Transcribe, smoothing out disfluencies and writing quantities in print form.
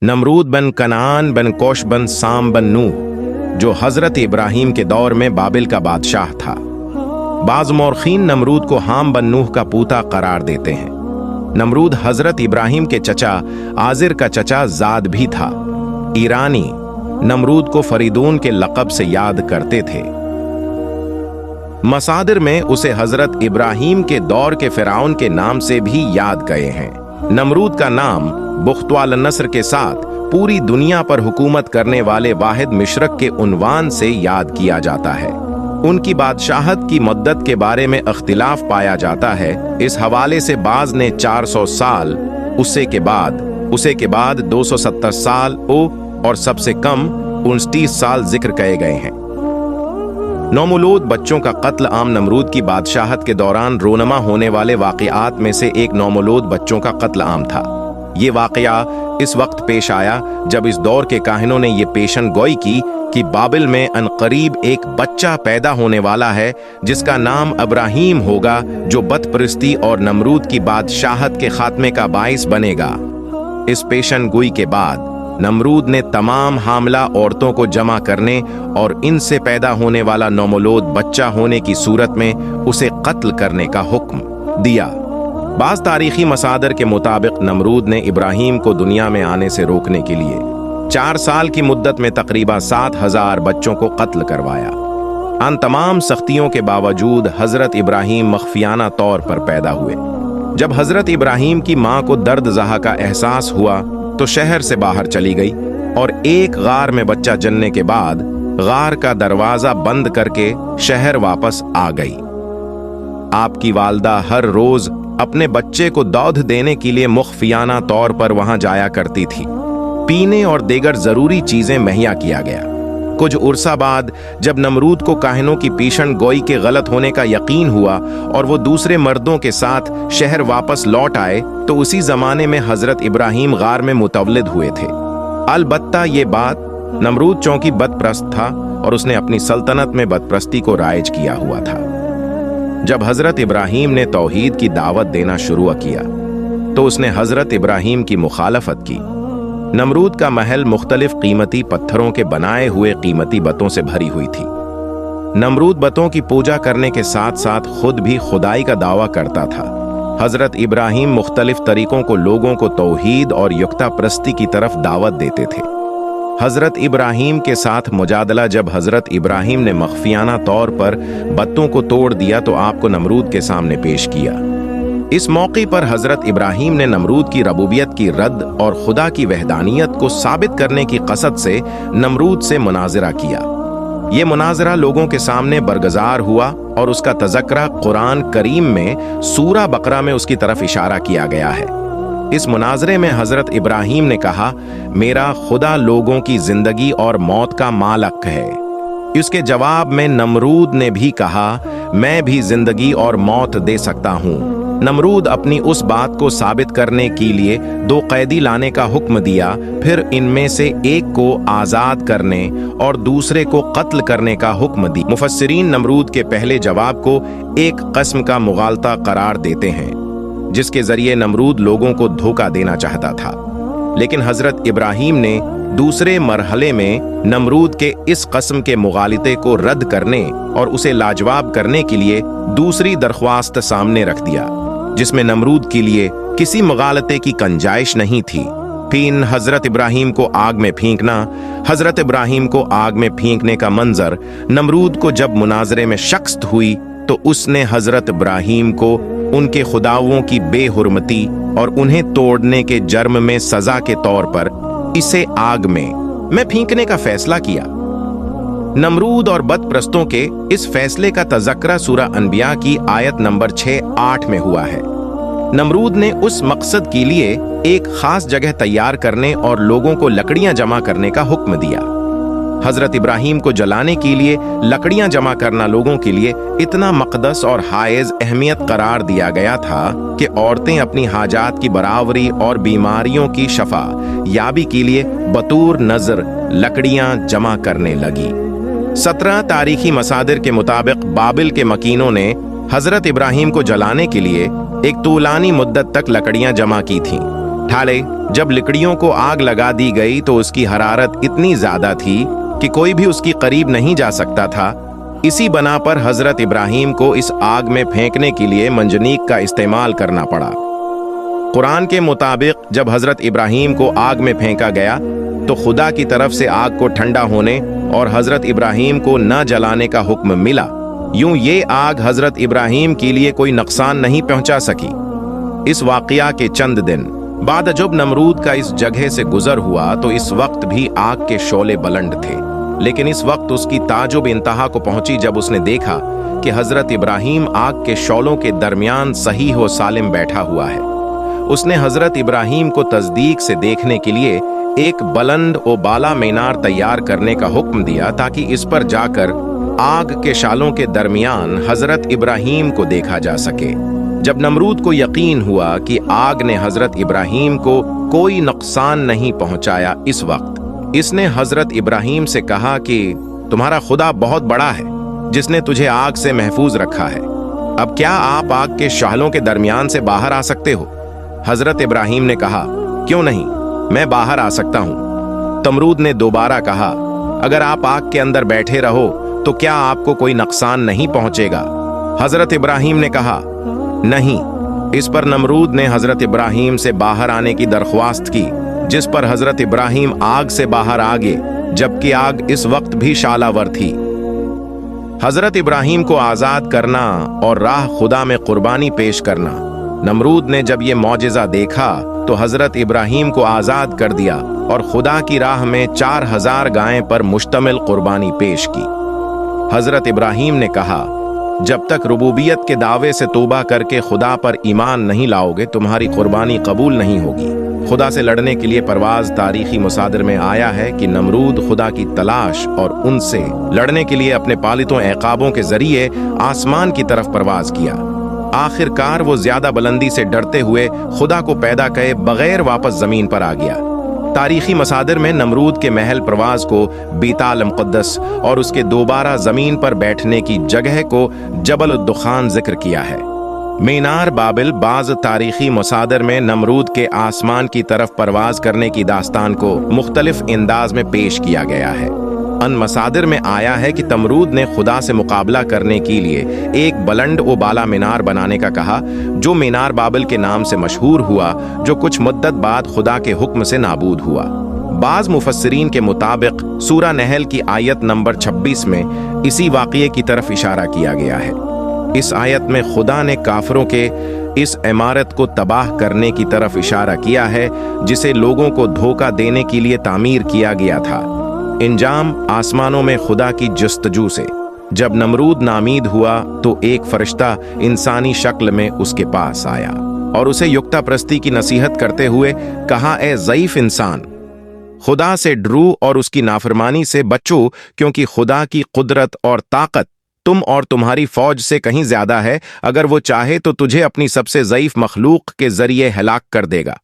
नमरूद बन कनान बन कोश बन साम बन नूह, जो हजरत इब्राहीम के दौर में बाबिल का बादशाह था। बाज मौरखीन नमरूद को हाम बन नूह का पूता करार देते हैं। नमरूद हजरत इब्राहीम के चचा आजिर का चचा जाद भी था। ईरानी नमरूद को फरीदून के लक़ब से याद करते थे। मसादिर में उसे हजरत इब्राहीम के दौर के फिरौन के नाम से भी याद गए हैं। नमरूद का नाम बुख्तवाल नस्र के साथ पूरी दुनिया पर हुकूमत करने वाले वाहिद मुशरक के उन्वान से याद किया जाता है। उनकी बादशाहत की मुद्दत के बारे में इख्तिलाफ पाया जाता है। इस हवाले से बाज ने 400 साल, उसे के बाद 270 साल और सबसे कम 29 साल जिक्र किए गए हैं। नौमौलूद बच्चों का कत्ल आम नमरूद की बादशाहत के दौरान रोनमा होने वाले वाक़यात में से एक नौमौलूद बच्चों का कत्ल आम था। ये वाक़या इस वक्त पेश आया जब इस दौर के काहिनों ने ये पेशन गोई की कि बाबिल में अनकरीब एक बच्चा पैदा होने वाला है जिसका नाम इब्राहीम होगा, जो बदपरस्ती और नमरूद की बादशाहत के खात्मे का बाइस बनेगा। इस पेशन गोई के बाद नमरूद ने तमाम हामला औरतों को जमा करने और इनसे पैदा होने वाला नौमौलूद बच्चा होने की सूरत में उसे कत्ल करने का हुक्म दिया। बाज़ तारीखी मसादर के मुताबिक नमरूद ने इब्राहीम को दुनिया में आने से रोकने के लिए 4 साल की मुद्दत में तकरीबन 7,000 बच्चों को कत्ल करवाया। अन तमाम सख्तियों के बावजूद हजरत इब्राहीम मख्फियाना तौर पर पैदा हुए। जब हजरत इब्राहीम की माँ को दर्द ज़हा का एहसास हुआ तो शहर से बाहर चली गई और एक गार में बच्चा जनने के बाद गार का दरवाजा बंद करके शहर वापस आ गई। आपकी वालदा हर रोज अपने बच्चे को दूध देने के लिए मुख्फियाना तौर पर वहां जाया करती थी। पीने और दीगर जरूरी चीजें मुहैया किया गया। कुछ उर्सा बाद जब नमरूद को काहिनों की पेशन गोई के गलत होने का यकीन हुआ और वो दूसरे मर्दों के साथ शहर वापस लौट आए तो उसी जमाने में हजरत इब्राहीम गार में मुतवल्लिद हुए थे। अलबत्ता ये बात, नमरूद चौंकी बदप्रस्त था और उसने अपनी सल्तनत में बदप्रस्ती को राइज किया हुआ था। जब हजरत इब्राहीम ने तौहीद की दावत देना शुरू किया तो उसने हजरत इब्राहीम की मुखालफत की। नमरूद का महल मुख्तलिफ कीमती पत्थरों के बनाए हुए कीमती बतों से भरी हुई थी। नमरूद बतों की पूजा करने के साथ साथ खुद भी खुदाई का दावा करता था। हजरत इब्राहीम मुख्तलिफ तरीकों को लोगों को तौहीद और युक्ता परस्ती की तरफ दावत देते थे। हजरत इब्राहीम के साथ मुजादला जब हजरत इब्राहीम ने मख्फियाना तौर पर बत्तों को तोड़ दिया तो आपको नमरूद के सामने पेश किया। इस मौके पर हजरत इब्राहीम ने नमरूद की रबूबियत की रद्द और खुदा की वहदानियत को साबित करने की कसद से नमरूद से मुनाजरा किया। ये मुनाजरा लोगों के सामने बरगजार हुआ और उसका तज़किरा कुरान करीम में सूरा बकरा में उसकी तरफ इशारा किया गया है। इस मुनाजरे में हजरत इब्राहीम ने कहा, मेरा खुदा लोगों की जिंदगी और मौत का मालिक है। इसके जवाब में नमरूद ने भी कहा, मैं भी जिंदगी और मौत दे सकता हूँ। नमरूद अपनी उस बात को साबित करने के लिए 2 कैदी लाने का हुक्म दिया, फिर इनमें से एक को आज़ाद करने और दूसरे को कत्ल करने का हुक्म दी। मुफस्सिरीन नमरूद के पहले जवाब को एक किस्म का मुगालता करार देते हैं जिसके जरिए नमरूद लोगों को धोखा देना चाहता था। लेकिन हजरत इब्राहीम ने दूसरे मरहले में नमरूद के इस किस्म के मुगालते को रद्द करने और उसे लाजवाब करने के लिए दूसरी दरख्वास्त सामने रख दिया जिसमें नमरूद के लिए किसी मुगालते की गुंजाइश नहीं थी। फिर हजरत इब्राहीम को आग में फेंकना। हजरत इब्राहीम को आग में फेंकने का मंजर नमरूद को जब मुनाजरे में शक्स्त हुई तो उसने हजरत इब्राहीम को उनके खुदाओं की बेहुरमती और उन्हें तोड़ने के जर्म में सजा के तौर पर इसे आग में फेंकने का फैसला किया। नमरूद और बदप्रस्तों के इस फैसले का तज़किरा सूरा अनबिया की आयत नंबर 6-8 में हुआ है। नमरूद ने उस मकसद के लिए एक खास जगह तैयार करने और लोगों को लकड़ियां जमा करने का हुक्म दिया। हजरत इब्राहीम को जलाने के लिए लकड़ियां जमा करना लोगों के लिए इतना मक़दस और हाइज अहमियत करार दिया गया था कि औरतें अपनी हाजात की बराबरी और बीमारियों की शफा याबी के लिए बतूर नजर लकड़ियां जमा करने लगी। 17 तारीखी मसादिर के मुताबिक बाबिल के मकीनों ने हजरत इब्राहीम को जलाने के लिए एक तूलानी मुद्दत तक लकड़ियां जमा की थीं। ठाले जब लकड़ियों को आग लगा दी गई तो उसकी हरारत इतनी ज्यादा थी कि कोई भी उसकी करीब नहीं जा सकता था। इसी बना पर हजरत इब्राहिम को इस आग में फेंकने के लिए मंजनीक का इस्तेमाल करना पड़ा। कुरान के मुताबिक जब हजरत इब्राहिम को आग में फेंका गया तो खुदा की तरफ से आग को ठंडा होने और हजरत इब्राहिम को न जलाने का हुक्म मिला। यूं ये आग हजरत इब्राहिम के लिए कोई नुकसान नहीं पहुंचा सकी। इस वाकया के चंद दिन बाद जब नमरूद का इस जगह से गुजर हुआ तो इस वक्त भी आग के शोले बुलंद थे, लेकिन इस वक्त उसकी ताजुब इंतहा को पहुंची जब उसने देखा कि हजरत इब्राहिम आग के शोलों के दरमियान सही हो सालिम बैठा हुआ है। उसने हजरत इब्राहिम को तस्दीक से देखने के लिए एक बुलंद और बाला मीनार तैयार करने का हुक्म दिया ताकि इस पर जाकर आग के शालों के दरमियान हजरत इब्राहिम को देखा जा सके। जब नमरूद को यकीन हुआ कि आग ने हजरत इब्राहिम को कोई नुकसान नहीं पहुंचाया, इस वक्त इसने हजरत इब्राहिम से कहा कि तुम्हारा खुदा बहुत बड़ा है जिसने तुझे आग से महफूज रखा है। अब क्या आप आग के शालों के दरमियान से बाहर आ सकते हो? हजरत इब्राहिम ने कहा, क्यों नहीं, मैं बाहर आ सकता हूं। नमरूद ने दोबारा कहा, अगर आप आग के अंदर बैठे रहो तो क्या आपको कोई नुकसान नहीं पहुंचेगा? हजरत इब्राहिम ने कहा, नहीं। इस पर नमरूद ने हजरत इब्राहिम से बाहर आने की दरख्वास्त की, जिस पर हजरत इब्राहिम आग से बाहर आ गए, जबकि आग इस वक्त भी शालावर थी। हजरत इब्राहिम को आजाद करना और राह खुदा में कुर्बानी पेश करना। नमरूद ने जब ये मौजिज़ा देखा तो हजरत इब्राहिम को आजाद कर दिया और खुदा की राह में 4000 गायें पर मुश्तमिल कुर्बानी पेश की। हजरत इब्राहिम ने कहा, जब तक रुबूबियत के दावे से तौबा करके खुदा पर ईमान नहीं लाओगे तुम्हारी कुर्बानी कबूल नहीं होगी। खुदा से लड़ने के लिए परवाज तारीखी मुसादिर में आया है कि नमरूद खुदा की तलाश और उनसे लड़ने के लिए अपने पालितों ऐकाबों के जरिए आसमान की तरफ परवाज किया। आखिरकार वो ज्यादा बुलंदी से डरते हुए खुदा को पैदा किए बगैर वापस जमीन पर आ गया। तारीखी मसादिर में नमरूद के महल प्रवाज को बीताल मुक़द्दस और उसके दोबारा जमीन पर बैठने की जगह को जबल दुखान जिक्र किया है। मीनार बाबिल बाज तारीखी मसादिर में नमरूद के आसमान की तरफ परवाज करने की दास्तान को मुख्तलिफ अंदाज में पेश किया गया है। अन मसादिर में आया है कि नमरूद ने खुदा से मुकाबला करने के लिए एक बुलंद व बाला मीनार बनाने का कहा, जो मीनार बाबिल के नाम से मशहूर हुआ, जो कुछ मुद्दत बाद खुदा के हुक्म से नाबूद हुआ। बाज मुफस्सिरीन के मुताबिक सूरा नहल की आयत नंबर 26 में इसी वाक़ये की तरफ इशारा किया गया है। इस आयत में खुदा ने काफिरों के इस इमारत को तबाह करने की तरफ इशारा किया है जिसे लोगों को धोखा देने के लिए तामीर किया गया था। इंजाम आसमानों में खुदा की जस्तजू से जब नमरूद नामीद हुआ तो एक फरिश्ता इंसानी शक्ल में उसके पास आया और उसे युक्ता प्रस्ती की नसीहत करते हुए कहा, ए ज़ईफ इंसान, खुदा से डरो और उसकी नाफरमानी से बचो, क्योंकि खुदा की कुदरत और ताकत तुम और तुम्हारी फौज से कहीं ज्यादा है। अगर वो चाहे तो तुझे अपनी सबसे ज़ईफ मखलूक के जरिए हलाक कर देगा।